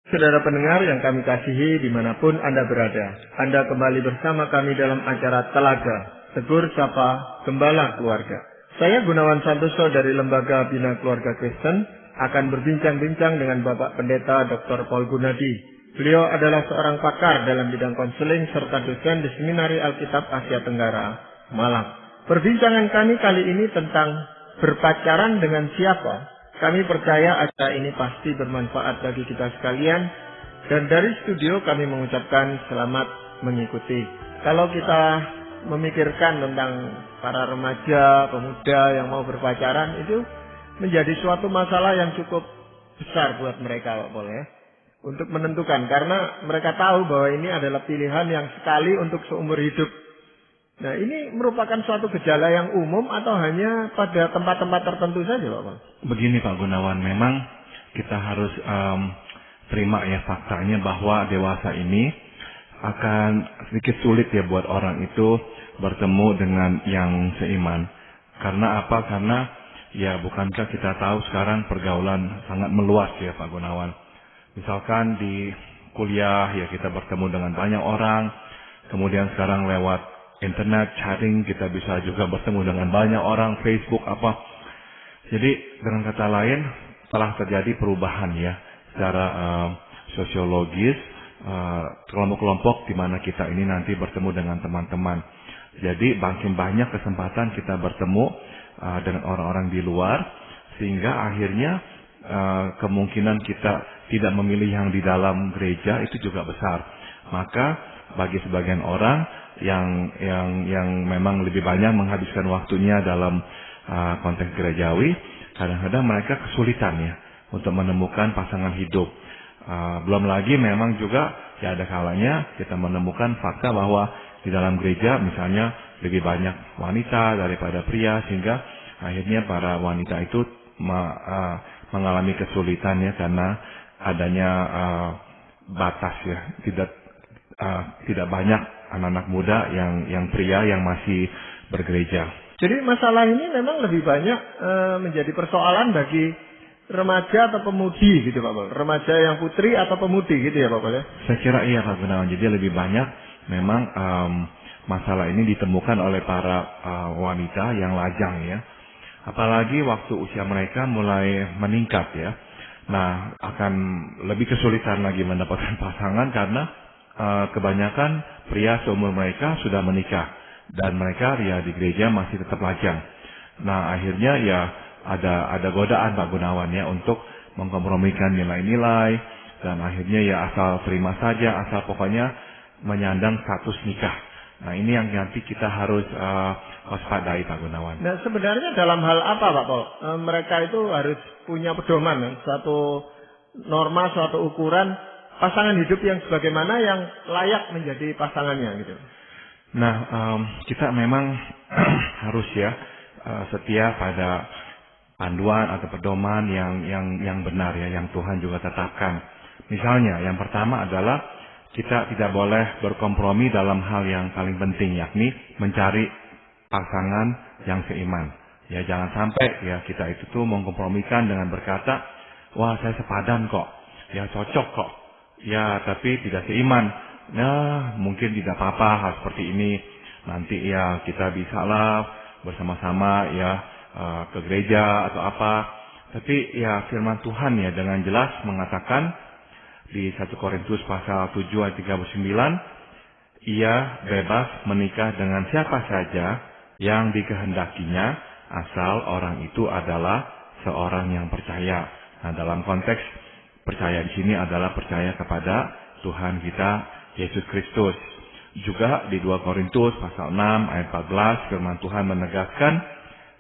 Saudara pendengar yang kami kasihi dimanapun Anda berada, Anda kembali bersama kami dalam acara Telaga, Tegur Sapa Gembala Keluarga. Saya Gunawan Santoso dari Lembaga Bina Keluarga Kristen akan berbincang-bincang dengan Bapak Pendeta Dr. Paul Gunadi. Beliau adalah seorang pakar dalam bidang konseling serta dosen di Seminari Alkitab Asia Tenggara, Malang. Perbincangan kami kali ini tentang berpacaran dengan siapa. Kami percaya acara ini pasti bermanfaat bagi kita sekalian. Dan dari studio kami mengucapkan selamat mengikuti. Kalau kita memikirkan tentang para remaja, pemuda yang mau berpacaran, itu menjadi suatu masalah yang cukup besar buat mereka, Pak Paul, ya. Untuk menentukan, karena mereka tahu bahwa ini adalah pilihan yang sekali untuk seumur hidup. Nah, ini merupakan suatu gejala yang umum atau hanya pada tempat-tempat tertentu saja, Pak Paul? Begini Pak Gunawan, memang kita harus terima ya faktanya bahwa dewasa ini akan sedikit sulit ya buat orang itu bertemu dengan yang seiman. Karena apa? Karena ya bukankah kita tahu sekarang pergaulan sangat meluas ya Pak Gunawan. Misalkan di kuliah ya kita bertemu dengan banyak orang, kemudian sekarang lewat internet, chatting, kita bisa juga bertemu dengan banyak orang, Facebook, apa. Jadi, dengan kata lain, telah terjadi perubahan ya, secara sosiologis, kelompok-kelompok di mana kita ini nanti bertemu dengan teman-teman. Jadi, makin banyak kesempatan kita bertemu dengan orang-orang di luar, sehingga akhirnya kemungkinan kita tidak memilih yang di dalam gereja itu juga besar. Maka, bagi sebagian orang, yang memang lebih banyak menghabiskan waktunya dalam konteks gerejawi, kadang-kadang mereka kesulitan ya untuk menemukan pasangan hidup. Belum lagi memang juga ya ada kalanya kita menemukan fakta bahwa di dalam gereja misalnya lebih banyak wanita daripada pria, sehingga akhirnya para wanita itu mengalami kesulitan ya karena adanya batas ya, tidak banyak anak-anak muda yang pria yang masih bergereja. Jadi masalah ini memang lebih banyak menjadi persoalan bagi remaja atau pemudi gitu Pak Paul. Remaja yang putri atau pemudi gitu ya Pak Paul ya? Saya kira iya Pak Gunawan. Jadi lebih banyak memang masalah ini ditemukan oleh para wanita yang lajang ya. Apalagi waktu usia mereka mulai meningkat ya. Nah, akan lebih kesulitan lagi mendapatkan pasangan karena kebanyakan pria seumur mereka sudah menikah dan mereka ya di gereja masih tetap lajang. Nah, akhirnya ya ada godaan Pak Gunawan ya untuk mengkompromikan nilai-nilai dan akhirnya ya asal terima saja, asal pokoknya menyandang status nikah. Nah, ini yang nanti kita harus waspadai Pak Gunawan. Nah, sebenarnya dalam hal apa Pak Paul? Mereka itu harus punya pedoman, suatu norma, suatu ukuran pasangan hidup yang sebagaimana yang layak menjadi pasangannya gitu. Nah, kita memang harus ya setia pada panduan atau pedoman yang benar ya, yang Tuhan juga tetapkan. Misalnya, yang pertama adalah kita tidak boleh berkompromi dalam hal yang paling penting, yakni mencari pasangan yang seiman. Ya, jangan sampai ya kita itu tuh mengkompromikan dengan berkata, wah saya sepadan kok, ya cocok kok. Ya, tapi tidak seiman. Nah, mungkin tidak apa-apa hal seperti ini. Nanti ya kita bisalah bersama-sama ya ke gereja atau apa. Tapi ya firman Tuhan ya dengan jelas mengatakan di 1 Korintus pasal 7 ayat 39, ia bebas menikah dengan siapa saja yang dikehendakinya asal orang itu adalah seorang yang percaya. Nah, dalam konteks percaya di sini adalah percaya kepada Tuhan kita Yesus Kristus. Juga di 2 Korintus pasal 6 ayat 14 firman Tuhan menegaskan,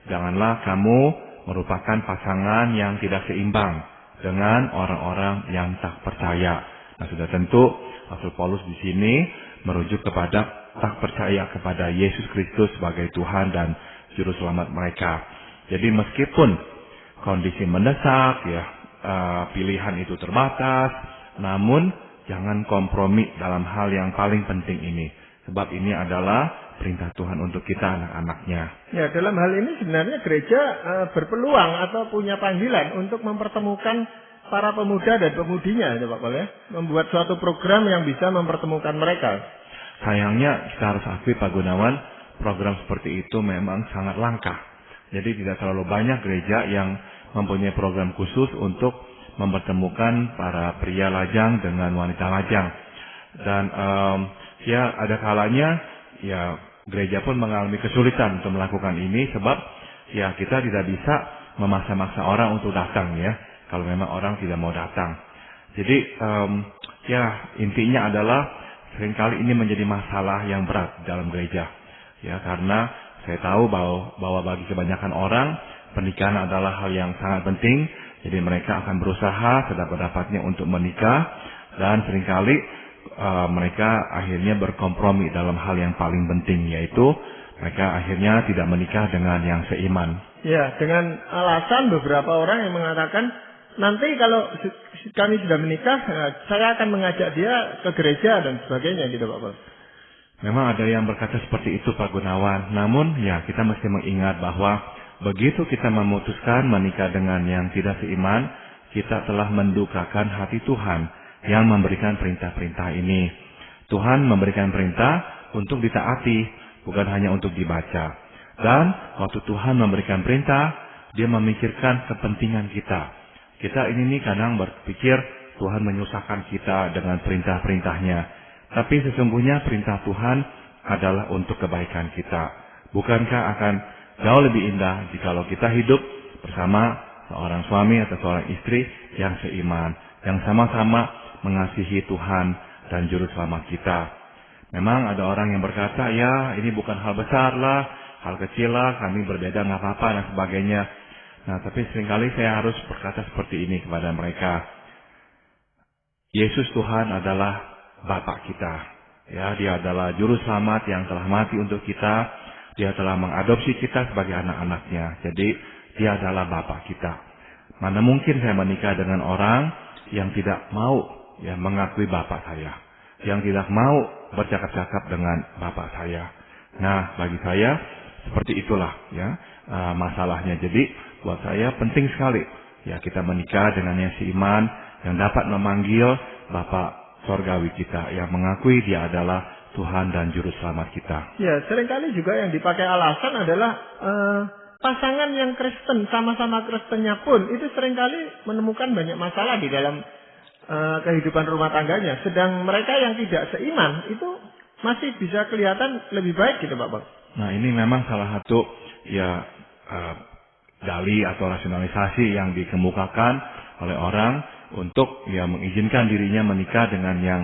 janganlah kamu merupakan pasangan yang tidak seimbang dengan orang-orang yang tak percaya. Nah, sudah tentu Rasul Paulus di sini merujuk kepada tak percaya kepada Yesus Kristus sebagai Tuhan dan juru selamat mereka. Jadi meskipun kondisi mendesak ya, pilihan itu terbatas, namun jangan kompromi dalam hal yang paling penting ini. Sebab ini adalah perintah Tuhan untuk kita anak-anaknya. Ya, dalam hal ini sebenarnya gereja berpeluang atau punya panggilan untuk mempertemukan para pemuda dan pemudinya, ya Pak Pol ya, membuat suatu program yang bisa mempertemukan mereka. Sayangnya kita harus akui Pak Gunawan, program seperti itu memang sangat langka. Jadi tidak terlalu banyak gereja yang mempunyai program khusus untuk mempertemukan para pria lajang dengan wanita lajang. Dan ya ada kalanya ya gereja pun mengalami kesulitan untuk melakukan ini sebab ya kita tidak bisa memaksa-maksa orang untuk datang ya, kalau memang orang tidak mau datang. Jadi ya intinya adalah seringkali ini menjadi masalah yang berat dalam gereja. Ya karena saya tahu bahwa bagi kebanyakan orang pernikahan adalah hal yang sangat penting. Jadi mereka akan berusaha sedapat-dapatnya untuk menikah dan seringkali mereka akhirnya berkompromi dalam hal yang paling penting, yaitu mereka akhirnya tidak menikah dengan yang seiman. Ya, dengan alasan beberapa orang yang mengatakan nanti kalau kami sudah menikah, saya akan mengajak dia ke gereja dan sebagainya gitu Pak Pol. Memang ada yang berkata seperti itu Pak Gunawan. Namun ya kita mesti mengingat bahwa begitu kita memutuskan menikah dengan yang tidak seiman, kita telah mendukakan hati Tuhan yang memberikan perintah-perintah ini. Tuhan memberikan perintah untuk ditaati, bukan hanya untuk dibaca. Dan waktu Tuhan memberikan perintah, dia memikirkan kepentingan kita. Kita ini kadang berpikir Tuhan menyusahkan kita dengan perintah-perintahnya. Tapi sesungguhnya perintah Tuhan adalah untuk kebaikan kita. Bukankah akan jauh lebih indah jikalau kita hidup bersama seorang suami atau seorang istri yang seiman, yang sama-sama mengasihi Tuhan dan Juru Selamat kita. Memang ada orang yang berkata, ya ini bukan hal besar lah, hal kecil lah, kami berbeda nggak apa-apa dan sebagainya. Nah tapi seringkali saya harus berkata seperti ini kepada mereka. Yesus Tuhan adalah Bapa kita. Ya, Dia adalah Juru Selamat yang telah mati untuk kita. Dia telah mengadopsi kita sebagai anak-anaknya. Jadi Dia adalah Bapa kita. Mana mungkin saya menikah dengan orang yang tidak mau ya mengakui Bapa saya, yang tidak mau bercakap-cakap dengan Bapa saya. Nah, bagi saya seperti itulah ya masalahnya. Jadi buat saya penting sekali ya kita menikah dengan yang seiman, yang dapat memanggil Bapa Sorgawi kita, yang mengakui Dia adalah Tuhan dan Juru Selamat kita. Ya, seringkali juga yang dipakai alasan adalah pasangan yang Kristen, sama-sama Kristennya pun itu seringkali menemukan banyak masalah di dalam kehidupan rumah tangganya. Sedang mereka yang tidak seiman itu masih bisa kelihatan lebih baik gitu Pak Pol. Nah ini memang salah satu ya dalih atau rasionalisasi yang dikemukakan oleh orang untuk ya mengizinkan dirinya menikah dengan yang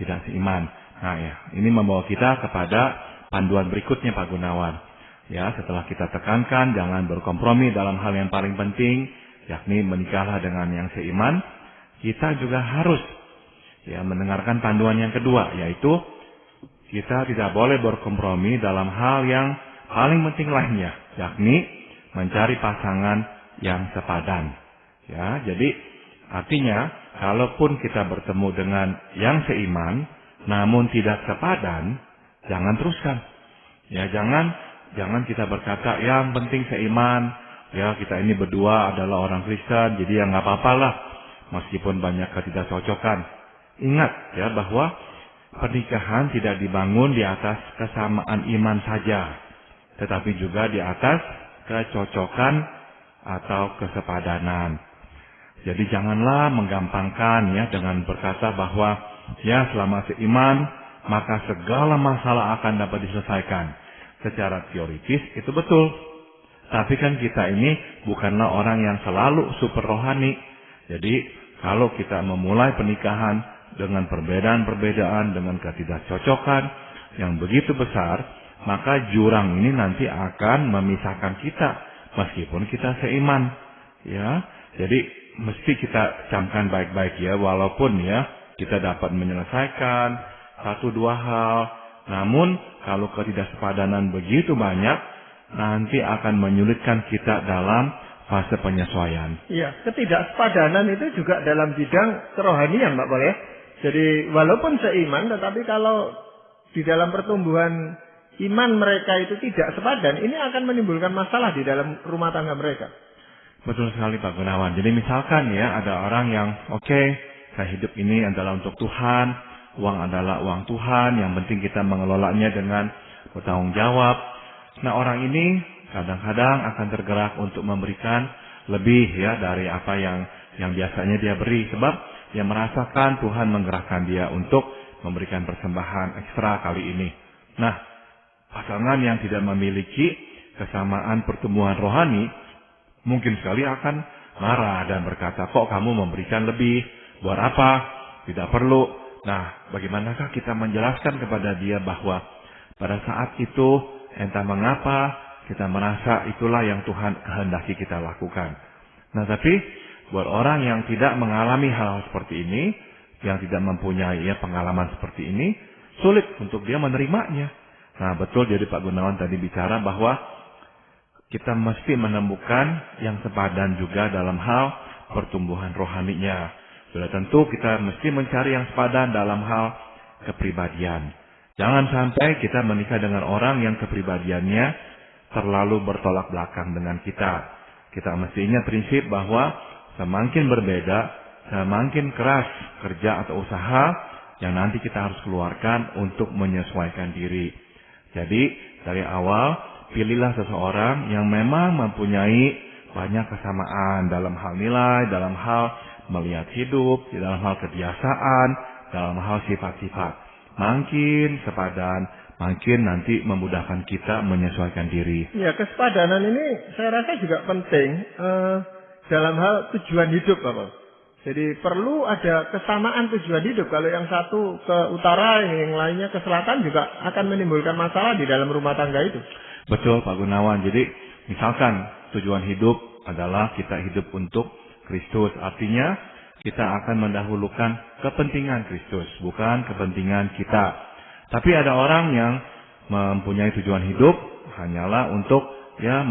tidak seiman. Nah ya ini membawa kita kepada panduan berikutnya Pak Gunawan. Ya setelah kita tekankan jangan berkompromi dalam hal yang paling penting, yakni menikahlah dengan yang seiman. Kita juga harus ya mendengarkan panduan yang kedua, yaitu kita tidak boleh berkompromi dalam hal yang paling penting lainnya, yakni mencari pasangan yang sepadan. Ya, jadi artinya kalaupun kita bertemu dengan yang seiman namun tidak sepadan, jangan teruskan. Ya, jangan kita berkata yang penting seiman, ya kita ini berdua adalah orang Kristen, jadi ya nggak apa-apalah. Meskipun banyak ketidakcocokan. Ingat ya bahwa pernikahan tidak dibangun di atas kesamaan iman saja. Tetapi juga di atas kecocokan atau kesepadanan. Jadi janganlah menggampangkan ya dengan berkata bahwa ya selama seiman maka segala masalah akan dapat diselesaikan. Secara teoritis itu betul. Tapi kan kita ini bukanlah orang yang selalu super rohani. Jadi kalau kita memulai pernikahan dengan perbedaan-perbedaan, dengan ketidakcocokan yang begitu besar, maka jurang ini nanti akan memisahkan kita meskipun kita seiman. Ya, jadi mesti kita camkan baik-baik ya, walaupun ya kita dapat menyelesaikan satu dua hal, namun kalau ketidaksepadanan begitu banyak, nanti akan menyulitkan kita dalam fase penyesuaian. Iya, ketidaksepadanan itu juga dalam bidang kerohanian, Pak Pol ya. Jadi walaupun seiman, tetapi kalau di dalam pertumbuhan iman mereka itu tidak sepadan, ini akan menimbulkan masalah di dalam rumah tangga mereka. Betul sekali Pak Gunawan. Jadi misalkan ya ada orang yang oke, saya hidup ini adalah untuk Tuhan, uang adalah uang Tuhan, yang penting kita mengelolanya dengan bertanggung jawab. Nah orang ini kadang-kadang akan tergerak untuk memberikan lebih ya dari apa yang biasanya dia beri, sebab dia merasakan Tuhan menggerakkan dia untuk memberikan persembahan ekstra kali ini. Nah, pasangan yang tidak memiliki kesamaan pertumbuhan rohani mungkin sekali akan marah dan berkata, kok kamu memberikan lebih? Buat apa? Tidak perlu. Nah, bagaimanakah kita menjelaskan kepada dia bahwa pada saat itu entah mengapa kita merasa itulah yang Tuhan kehendaki kita lakukan. Nah, tapi buat orang yang tidak mengalami hal seperti ini, yang tidak mempunyai pengalaman seperti ini, sulit untuk dia menerimanya. Nah, betul, jadi Pak Gunawan tadi bicara bahwa kita mesti menemukan yang sepadan juga dalam hal pertumbuhan rohaninya. Sudah tentu kita mesti mencari yang sepadan dalam hal kepribadian. Jangan sampai kita menikah dengan orang yang kepribadiannya terlalu bertolak belakang dengan kita. Kita mesti ingat prinsip bahwa semakin berbeda, semakin keras kerja atau usaha yang nanti kita harus keluarkan untuk menyesuaikan diri. Jadi dari awal pilihlah seseorang yang memang mempunyai banyak kesamaan dalam hal nilai, dalam hal melihat hidup, dalam hal kebiasaan, dalam hal sifat-sifat. Makin sepadan, makin nanti memudahkan kita menyesuaikan diri. Ya, kesepadanan ini saya rasa juga penting dalam hal tujuan hidup, Bapak. Jadi perlu ada kesamaan tujuan hidup. Kalau yang satu ke utara, yang lainnya ke selatan juga akan menimbulkan masalah di dalam rumah tangga itu. Betul Pak Gunawan. Jadi misalkan tujuan hidup adalah kita hidup untuk Kristus. Artinya kita akan mendahulukan kepentingan Kristus, bukan kepentingan kita. Tapi ada orang yang mempunyai tujuan hidup hanyalah untuk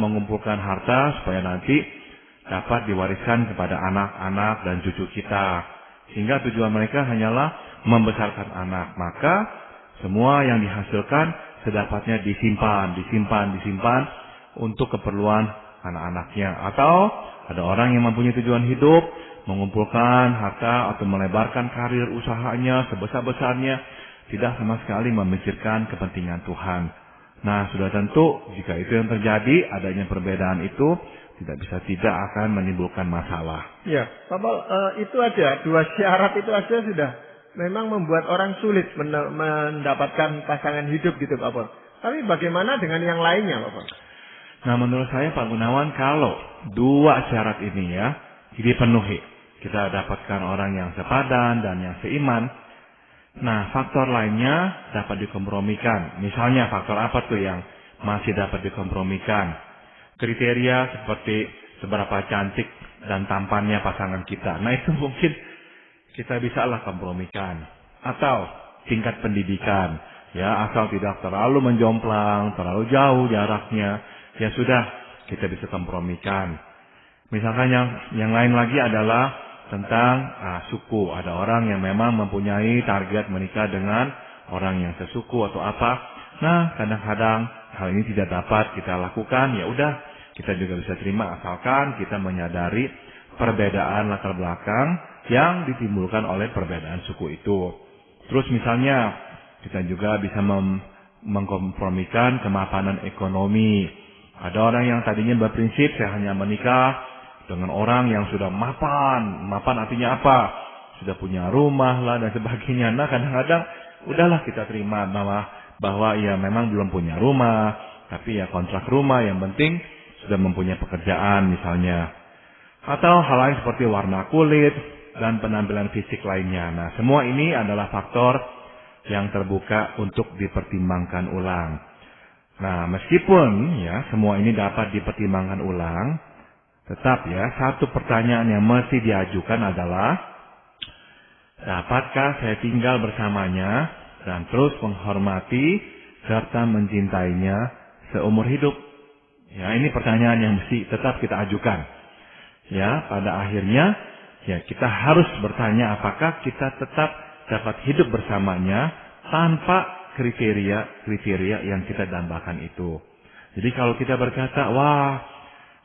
mengumpulkan harta supaya nanti dapat diwariskan kepada anak-anak dan cucu kita. Sehingga tujuan mereka hanyalah membesarkan anak. Maka semua yang dihasilkan sedapatnya disimpan untuk keperluan anak-anaknya. Atau ada orang yang mempunyai tujuan hidup, mengumpulkan harta atau melebarkan karir usahanya sebesar-besarnya, tidak sama sekali memikirkan kepentingan Tuhan. Nah, sudah tentu jika itu yang terjadi, adanya perbedaan itu tidak akan menimbulkan masalah. Ya, Bapak, itu aja, dua syarat itu aja sudah memang membuat orang sulit mendapatkan pasangan hidup gitu, Bapak. Tapi bagaimana dengan yang lainnya, Bapak? Nah, menurut saya Pak Gunawan, kalau dua syarat ini dipenuhi, kita dapatkan orang yang sepadan dan yang seiman. Nah, faktor lainnya dapat dikompromikan. Misalnya faktor apa tuh yang masih dapat dikompromikan? Kriteria seperti seberapa cantik dan tampannya pasangan kita. Nah, itu mungkin kita bisalah kompromikan. Atau tingkat pendidikan. Ya, asal tidak terlalu menjomplang, terlalu jauh jaraknya. Ya sudah, kita bisa kompromikan. Misalkan yang lain lagi adalah tentang suku. Ada orang yang memang mempunyai target menikah dengan orang yang sesuku atau apa. Nah, kadang-kadang hal ini tidak dapat kita lakukan. Ya udah, kita juga bisa terima asalkan kita menyadari perbedaan latar belakang yang ditimbulkan oleh perbedaan suku itu. Terus misalnya kita juga bisa mengkompromikan kemapanan ekonomi. Ada orang yang tadinya berprinsip saya hanya menikah dengan orang yang sudah mapan. Mapan artinya apa? Sudah punya rumah lah dan sebagainya. Nah, kadang-kadang udahlah kita terima bahwa ya memang belum punya rumah, tapi ya kontrak rumah, yang penting sudah mempunyai pekerjaan misalnya. Atau hal lain seperti warna kulit dan penampilan fisik lainnya. Nah, semua ini adalah faktor yang terbuka untuk dipertimbangkan ulang. Nah, meskipun semua ini dapat dipertimbangkan ulang, tetap satu pertanyaan yang mesti diajukan adalah, dapatkah saya tinggal bersamanya dan terus menghormati serta mencintainya seumur hidup? Ya, ini pertanyaan yang mesti tetap kita ajukan. Ya, pada akhirnya kita harus bertanya apakah kita tetap dapat hidup bersamanya tanpa kriteria yang kita dambakan itu. Jadi kalau kita berkata, wah,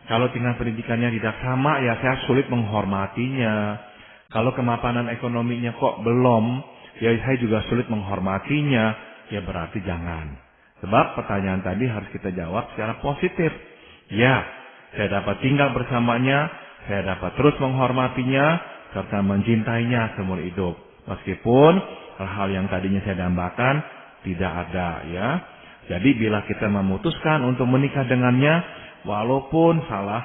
Kalau tingkat pendidikannya tidak sama, ya saya sulit menghormatinya. Kalau kemapanan ekonominya kok belum, ya saya juga sulit menghormatinya. Ya berarti jangan. Sebab pertanyaan tadi harus kita jawab secara positif. Ya, saya dapat tinggal bersamanya, saya dapat terus menghormatinya, serta mencintainya seumur hidup. Meskipun hal-hal yang tadinya saya dambakan tidak ada, ya. Jadi bila kita memutuskan untuk menikah dengannya, walaupun salah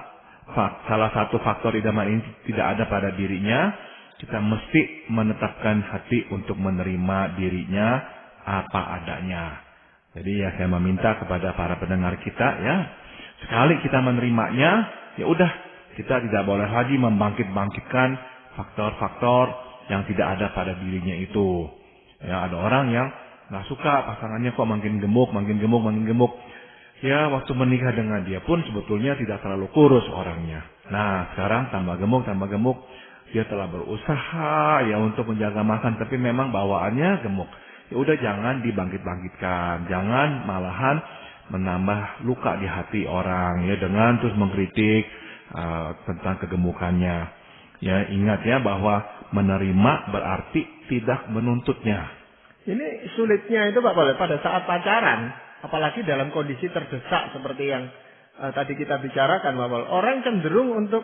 satu faktor idaman ini tidak ada pada dirinya, kita mesti menetapkan hati untuk menerima dirinya apa adanya. Jadi ya saya meminta kepada para pendengar kita, ya, sekali kita menerimanya, ya udah, kita tidak boleh lagi membangkit-bangkitkan faktor-faktor yang tidak ada pada dirinya itu. Ya, ada orang yang nggak suka pasangannya kok makin gemuk. Ya, waktu menikah dengan dia pun sebetulnya tidak terlalu kurus orangnya. Nah, sekarang tambah gemuk. Dia telah berusaha ya untuk menjaga makan, tapi memang bawaannya gemuk. Ya udah, jangan dibangkit-bangkitkan. Jangan malahan menambah luka di hati orang ya dengan terus mengkritik tentang kegemukannya. Ya, ingat ya bahwa menerima berarti tidak menuntutnya. Ini sulitnya itu Pak Paul, pada saat pacaran, apalagi dalam kondisi terdesak seperti yang tadi kita bicarakan Pak Paul. Orang cenderung untuk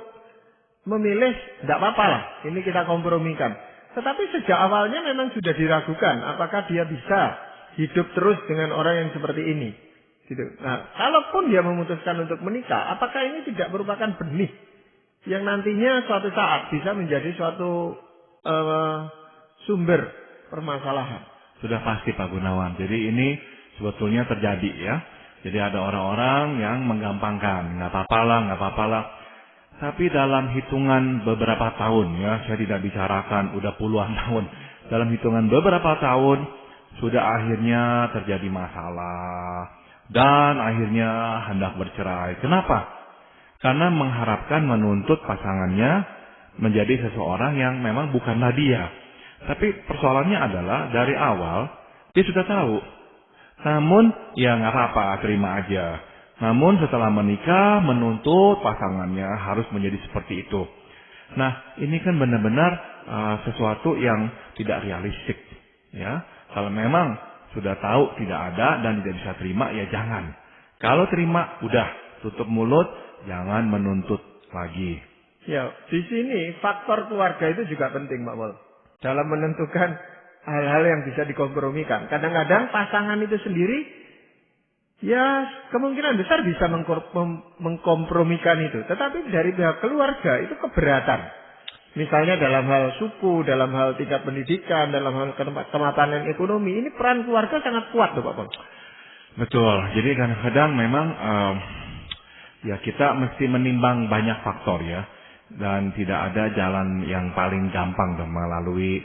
memilih, tidak apa-apa lah, ini kita kompromikan. Tetapi sejak awalnya memang sudah diragukan, apakah dia bisa hidup terus dengan orang yang seperti ini. Gitu. Nah, kalaupun dia memutuskan untuk menikah, apakah ini tidak merupakan benih yang nantinya suatu saat bisa menjadi suatu sumber permasalahan? Sudah pasti Pak Gunawan. Jadi ini sebetulnya terjadi ya. Jadi ada orang-orang yang menggampangkan, nggak apa-apa lah. Tapi dalam hitungan beberapa tahun ya, saya tidak bicarakan udah puluhan tahun. Dalam hitungan beberapa tahun sudah akhirnya terjadi masalah dan akhirnya hendak bercerai. Kenapa? Karena mengharapkan menuntut pasangannya menjadi seseorang yang memang bukanlah dia. Tapi persoalannya adalah dari awal dia sudah tahu. Namun ya nggak apa-apa, terima aja. Namun setelah menikah menuntut pasangannya harus menjadi seperti itu. Nah, ini kan benar-benar sesuatu yang tidak realistik. Ya, kalau memang sudah tahu tidak ada dan tidak bisa terima, ya jangan. Kalau terima, udah tutup mulut, jangan menuntut lagi. Ya, di sini faktor keluarga itu juga penting, Pak Paul. Dalam menentukan hal-hal yang bisa dikompromikan. Kadang-kadang pasangan itu sendiri, ya kemungkinan besar bisa mengkompromikan itu. Tetapi dari pihak keluarga itu keberatan. Misalnya dalam hal suku, dalam hal tingkat pendidikan, dalam hal kemapanan ekonomi. Ini peran keluarga sangat kuat tuh Pak Paul. Betul. Jadi kadang-kadang memang ya kita mesti menimbang banyak faktor ya. Dan tidak ada jalan yang paling gampang melalui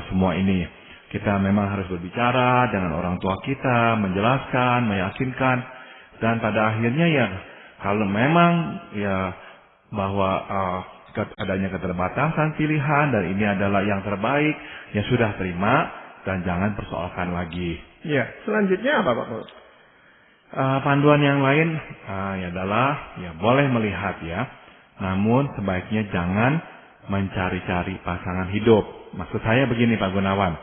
semua ini. Kita memang harus berbicara dengan orang tua kita, menjelaskan, meyakinkan. Dan pada akhirnya ya, kalau memang ya bahwa adanya keterbatasan pilihan dan ini adalah yang terbaik, ya sudah terima dan jangan persoalkan lagi. Ya, selanjutnya apa Pak Paul? Panduan yang lain adalah ya boleh melihat ya. Namun sebaiknya jangan mencari-cari pasangan hidup. Maksud saya begini Pak Gunawan.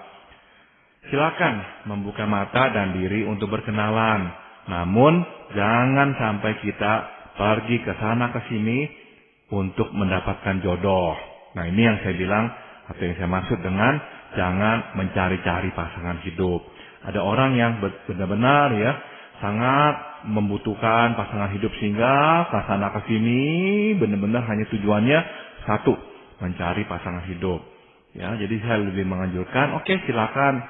Silakan membuka mata dan diri untuk berkenalan. Namun jangan sampai kita pergi ke sana ke sini untuk mendapatkan jodoh. Nah, ini yang saya bilang atau yang saya maksud dengan jangan mencari-cari pasangan hidup. Ada orang yang benar-benar ya sangat membutuhkan pasangan hidup sehingga ke sana ke sini benar-benar hanya tujuannya satu, mencari pasangan hidup. Ya, jadi saya lebih menganjurkan, oke, silakan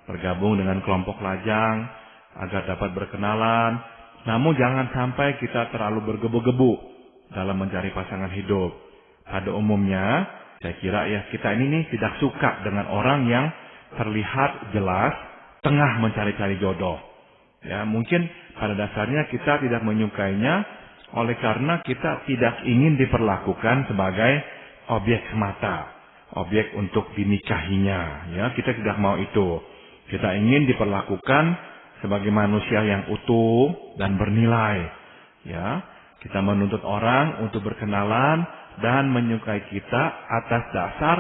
bergabung dengan kelompok lajang agar dapat berkenalan. Namun jangan sampai kita terlalu bergebu-gebu dalam mencari pasangan hidup. Pada umumnya, saya kira ya kita ini tidak suka dengan orang yang terlihat jelas tengah mencari-cari jodoh. Ya, mungkin pada dasarnya kita tidak menyukainya oleh karena kita tidak ingin diperlakukan sebagai objek semata, objek untuk dinikahinya. Ya, kita tidak mau itu. Kita ingin diperlakukan sebagai manusia yang utuh dan bernilai. Ya, Kita menuntut orang untuk berkenalan dan menyukai kita atas dasar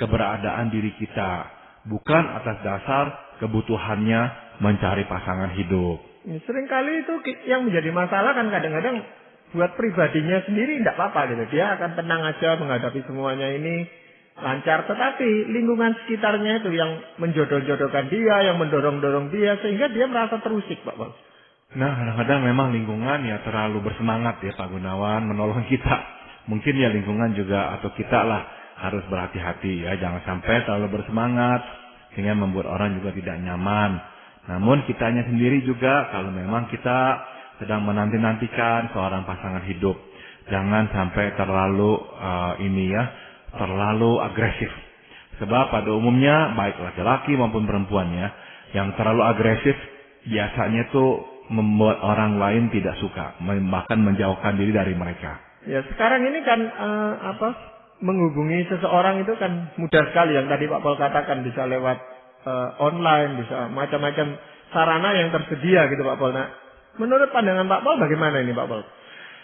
keberadaan diri kita, bukan atas dasar kebutuhannya mencari pasangan hidup. Seringkali itu yang menjadi masalah kan kadang-kadang buat pribadinya sendiri tidak apa-apa gitu. Dia akan tenang aja menghadapi semuanya ini lancar. Tetapi lingkungan sekitarnya itu yang menjodoh-jodohkan dia, yang mendorong-dorong dia. Sehingga dia merasa terusik, Pak Paul. Nah, kadang-kadang memang lingkungan ya terlalu bersemangat ya Pak Gunawan menolong kita. Mungkin ya lingkungan juga atau kita lah harus berhati-hati ya. Jangan sampai terlalu bersemangat sehingga membuat orang juga tidak nyaman. Namun kitanya sendiri juga kalau memang kita sedang menanti-nantikan seorang pasangan hidup. Jangan sampai terlalu terlalu agresif. Sebab pada umumnya baik laki-laki maupun perempuan ya, yang terlalu agresif biasanya tuh membuat orang lain tidak suka, bahkan menjauhkan diri dari mereka. Ya sekarang ini kan menghubungi seseorang itu kan mudah sekali. Yang tadi Pak Paul katakan bisa lewat online, bisa macam-macam sarana yang tersedia gitu Pak Paul. Nah, menurut pandangan Pak Paul bagaimana ini Pak Paul?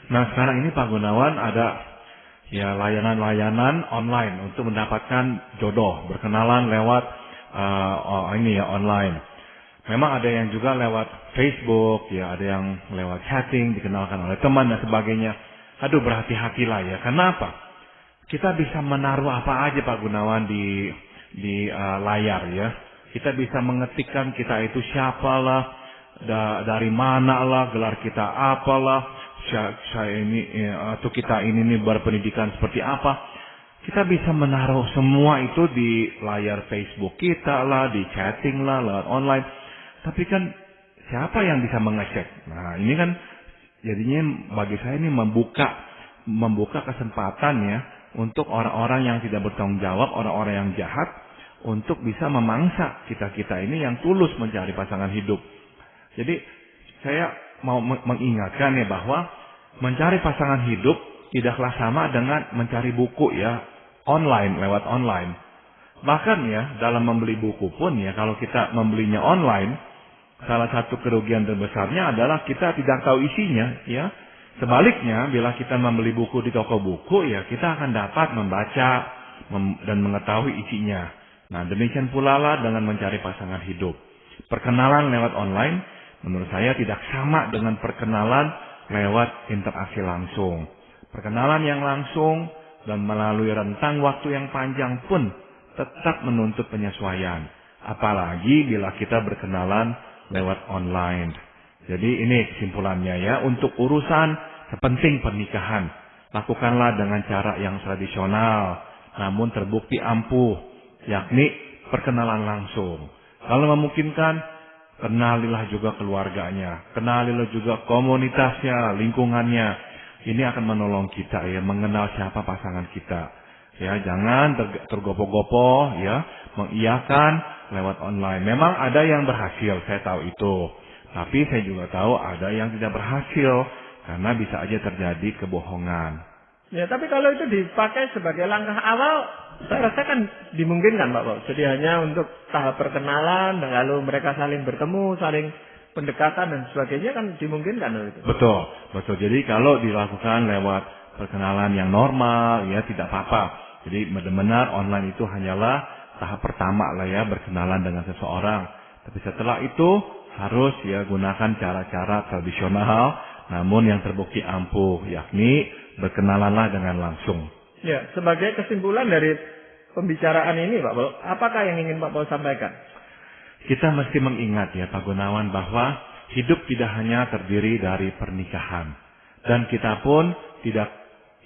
Nah sekarang ini Pak Gunawan ada ya layanan-layanan online untuk mendapatkan jodoh, berkenalan lewat online. Memang ada yang juga lewat Facebook, ya ada yang lewat chatting, dikenalkan oleh teman dan sebagainya. Aduh berhati-hatilah ya. Kenapa? Kita bisa menaruh apa aja Pak Gunawan di layar ya. Kita bisa mengetikkan kita itu siapalah, dari mana lah, gelar kita apalah, atau kita ini berpendidikan seperti apa. Kita bisa menaruh semua itu di layar Facebook kita lah, di chatting lah, lewat online. Tapi kan siapa yang bisa mengecek? Nah ini kan jadinya bagi saya ini membuka kesempatan ya untuk orang-orang yang tidak bertanggung jawab, orang-orang yang jahat untuk bisa memangsa kita-kita ini yang tulus mencari pasangan hidup. Jadi saya mau mengingatkan ya bahwa mencari pasangan hidup tidaklah sama dengan mencari buku ya online, lewat online. Bahkan ya dalam membeli buku pun ya kalau kita membelinya online, salah satu kerugian terbesarnya adalah kita tidak tahu isinya, ya. Sebaliknya, bila kita membeli buku di toko buku, ya kita akan dapat membaca dan mengetahui isinya. Nah, demikian pula lah dengan mencari pasangan hidup. Perkenalan lewat online, menurut saya tidak sama dengan perkenalan lewat interaksi langsung. Perkenalan yang langsung dan melalui rentang waktu yang panjang pun tetap menuntut penyesuaian. Apalagi bila kita berkenalan lewat online. Jadi ini kesimpulannya ya, untuk urusan sepenting pernikahan, lakukanlah dengan cara yang tradisional, namun terbukti ampuh, yakni perkenalan langsung. Kalau memungkinkan, kenalilah juga keluarganya, kenalilah juga komunitasnya, lingkungannya. Ini akan menolong kita ya, mengenal siapa pasangan kita. Ya, jangan tergopoh-gopoh ya, mengiyakan lewat online. Memang ada yang berhasil, saya tahu itu. Tapi saya juga tahu ada yang tidak berhasil karena bisa aja terjadi kebohongan. Ya, tapi kalau itu dipakai sebagai langkah awal, saya rasa kan dimungkinkan Pak Paul. Jadi hanya untuk tahap perkenalan, dan lalu mereka saling bertemu, saling pendekatan dan sebagainya kan dimungkinkan itu. Betul, betul. Jadi kalau dilakukan lewat perkenalan yang normal, ya tidak apa-apa. Jadi benar-benar online itu hanyalah tahap pertama lah ya, berkenalan dengan seseorang. Tapi setelah itu harus ya gunakan cara-cara tradisional, namun yang terbukti ampuh, yakni berkenalanlah dengan langsung. Ya, sebagai kesimpulan dari pembicaraan ini Pak Paul, apakah yang ingin Pak Paul sampaikan? Kita mesti mengingat ya Pak Gunawan bahwa hidup tidak hanya terdiri dari pernikahan. Dan kita pun tidak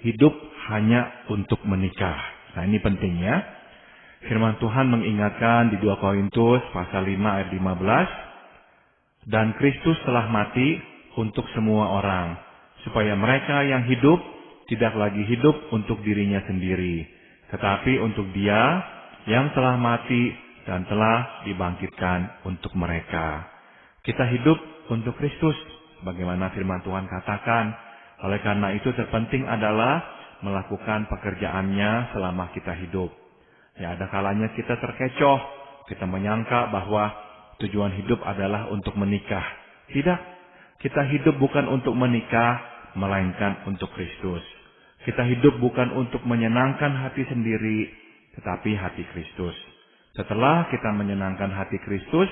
hidup hanya untuk menikah. Nah ini pentingnya. Firman Tuhan mengingatkan di 2 Korintus pasal 5 ayat 15. Dan Kristus telah mati untuk semua orang. Supaya mereka yang hidup tidak lagi hidup untuk dirinya sendiri. Tetapi untuk Dia yang telah mati dan telah dibangkitkan untuk mereka. Kita hidup untuk Kristus. Bagaimana firman Tuhan katakan. Oleh karena itu terpenting adalah melakukan pekerjaannya selama kita hidup. Ya, ada kalanya kita terkecoh, kita menyangka bahwa tujuan hidup adalah untuk menikah. Tidak, kita hidup bukan untuk menikah, melainkan untuk Kristus. Kita hidup bukan untuk menyenangkan hati sendiri, tetapi hati Kristus. Setelah kita menyenangkan hati Kristus,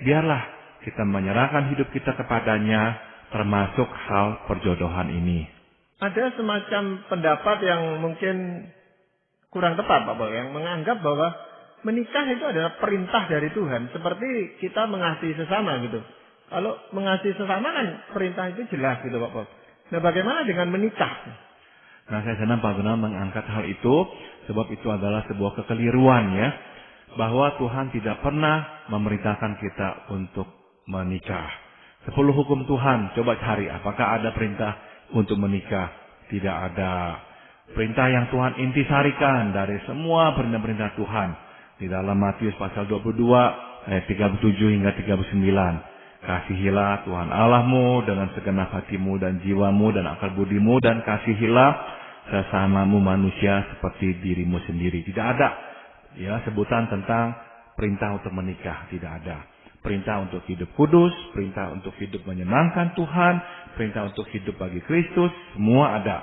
biarlah kita menyerahkan hidup kita kepadanya, termasuk hal perjodohan ini. Ada semacam pendapat yang mungkin kurang tepat, Pak Paul, yang menganggap bahwa menikah itu adalah perintah dari Tuhan, seperti kita mengasihi sesama gitu. Kalau mengasihi sesama kan perintah itu jelas gitu, Pak Paul. Nah, bagaimana dengan menikah? Nah, saya senang Pak Gunawan mengangkat hal itu, sebab itu adalah sebuah kekeliruan ya, bahwa Tuhan tidak pernah memerintahkan kita untuk menikah. 10 hukum Tuhan, coba cari apakah ada perintah untuk menikah. Tidak ada. Perintah yang Tuhan intisarikan dari semua perintah-perintah Tuhan. Di dalam Matius pasal 22, ayat 37 hingga 39. Kasihilah Tuhan Allahmu dengan segenap hatimu dan jiwamu dan akal budimu, dan kasihilah sesamamu manusia seperti dirimu sendiri. Tidak ada ya sebutan tentang perintah untuk menikah, tidak ada. Perintah untuk hidup kudus, perintah untuk hidup menyenangkan Tuhan, perintah untuk hidup bagi Kristus, semua ada.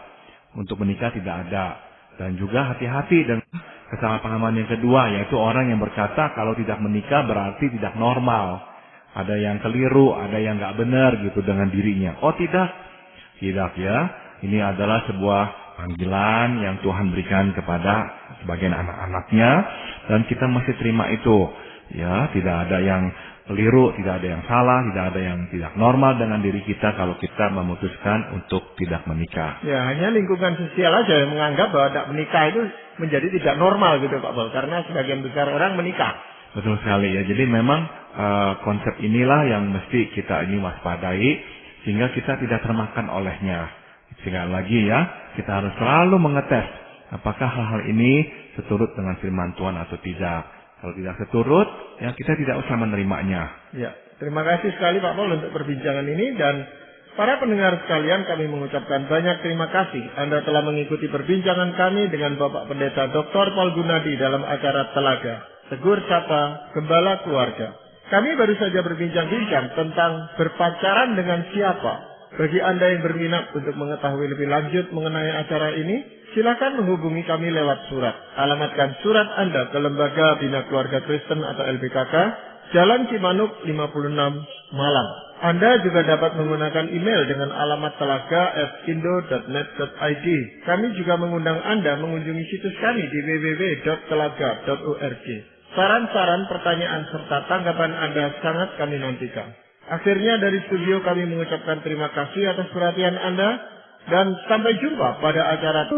Untuk menikah tidak ada. Dan juga hati-hati dengan kesalahpahaman yang kedua, yaitu orang yang berkata kalau tidak menikah berarti tidak normal. Ada yang keliru, ada yang nggak benar gitu dengan dirinya. Oh tidak ya. Ini adalah sebuah panggilan yang Tuhan berikan kepada sebagian anak-anaknya, dan kita mesti terima itu. Ya, tidak ada yang keliru, tidak ada yang salah, tidak ada yang tidak normal dengan diri kita kalau kita memutuskan untuk tidak menikah. Ya, hanya lingkungan sosial aja yang menganggap bahwa tidak menikah itu menjadi tidak normal gitu, Pak Paul, karena sebagian besar orang menikah. Betul sekali ya. Jadi memang konsep inilah yang mesti kita ini waspadai sehingga kita tidak termakan olehnya. Sekali lagi ya, kita harus selalu mengetes apakah hal-hal ini seturut dengan firman Tuhan atau tidak. Kalau tidak seturut, ya kita tidak usah menerimanya. Ya, terima kasih sekali Pak Paul untuk perbincangan ini, dan para pendengar sekalian, kami mengucapkan banyak terima kasih Anda telah mengikuti perbincangan kami dengan Bapak Pendeta Dr. Paul Gunadi dalam acara Telaga Tegur Sapa Gembala Keluarga. Kami baru saja berbincang-bincang tentang berpacaran dengan siapa. Bagi Anda yang berminat untuk mengetahui lebih lanjut mengenai acara ini, silakan menghubungi kami lewat surat. Alamatkan surat Anda ke Lembaga Bina Keluarga Kristen atau LBKK, Jalan Cimanuk 56, Malang. Anda juga dapat menggunakan email dengan alamat telaga@indo.net.id. Kami juga mengundang Anda mengunjungi situs kami di www.telaga.org. Saran-saran, pertanyaan, serta tanggapan Anda sangat kami nantikan. Akhirnya dari studio kami mengucapkan terima kasih atas perhatian Anda, dan sampai jumpa pada acara